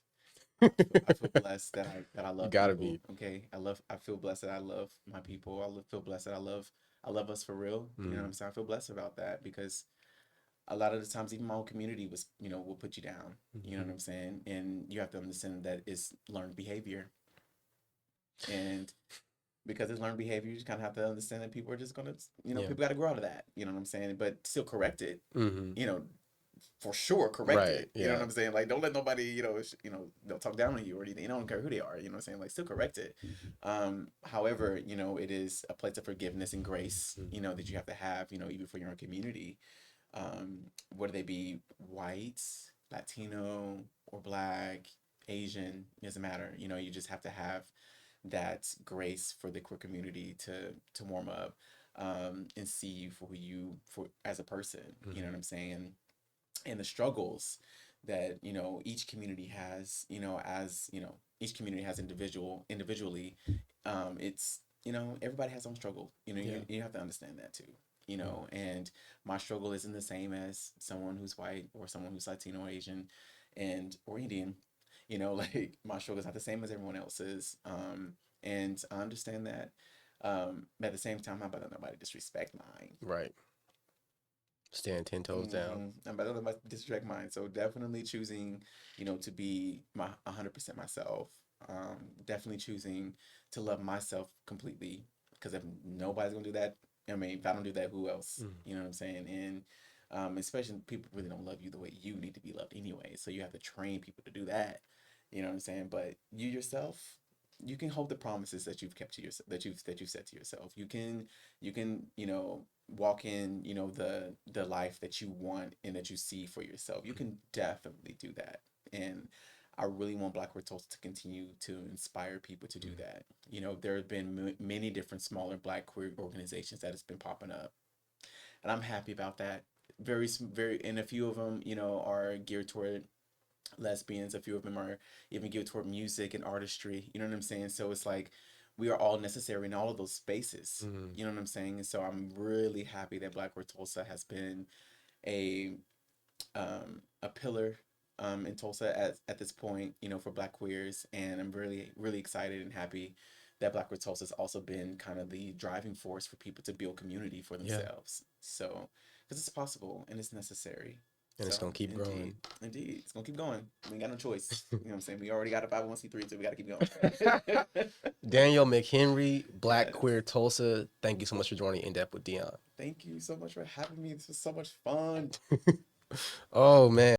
I feel blessed that I You love gotta people. be. Okay, I feel blessed that I love my people. Feel blessed that I love us for real. You know what Mm-hmm. I'm saying? I feel blessed about that because a lot of the times even my own community was will put you down. You know what I'm saying? And you have to understand that it's learned behavior, and because it's learned behavior, you just kind of have to understand that people are just gonna Yeah. people got to grow out of that. You know what I'm saying? But still correct it. Mm-hmm. You know, for sure correct Right. it. You know what Yeah. I'm saying? Like don't let nobody, they'll talk down on you or anything. You don't care who they are, you know what I'm saying? Like still correct it. However, it is a place of forgiveness and grace, Mm-hmm. that you have to have, even for your own community. Whether they be white, Latino, or black, Asian, doesn't matter. You just have to have that grace for the queer community to warm up, and see you for who you for as a person. You know Mm-hmm. what I'm saying? And the struggles that, you know, each community has, you know, as, you know, each community has individually, it's, you know, everybody has their own struggle. You know, Yeah. you have to understand that too. You Mm. know, and my struggle isn't the same as someone who's white or someone who's Latino, or Asian, and or Indian. You know, like my struggle is not the same as everyone else's. And I understand that. But at the same time, I'm not about to let nobody disrespect mine. Right. Stand 10 toes down. I'm about to let nobody disrespect mine. So definitely choosing, you know, to be my 100% myself. Definitely choosing to love myself completely. Because if nobody's gonna do that, I mean, if I don't do that, who else? Mm. You know what I'm saying? And especially people really don't love you the way you need to be loved anyway. So you have to train people to do that. You know what I'm saying? But you yourself, you can hold the promises that you've kept to yourself, that you've set to yourself. You can, you know, walk in, you know, the life that you want and that you see for yourself. You can definitely do that. And I really want Black Queer Tulsa to continue to inspire people to do Mm. that. You know, there have been many different smaller Black queer organizations that has been popping up, and I'm happy about that. Very, and a few of them, you know, are geared toward lesbians. A few of them are even geared toward music and artistry. You know what I'm saying? So it's like we are all necessary in all of those spaces. Mm. You know what I'm saying? And so I'm really happy that Black Queer Tulsa has been a a pillar in Tulsa at this point, you know, for Black queers, and I'm really excited and happy that Black Queer Tulsa has also been kind of the driving force for people to build community for Yeah. themselves. So, because it's possible and it's necessary. And it's So, going to keep indeed, growing. indeed, it's gonna keep going. We ain't got no choice. You know what I'm saying? We already got a 501(c)(3), so we got to keep going. Daniel McHenry, Black Yes. Queer Tulsa, thank you so much for joining In Depth with Dion. Thank you so much for having me. This was so much fun. Oh, man.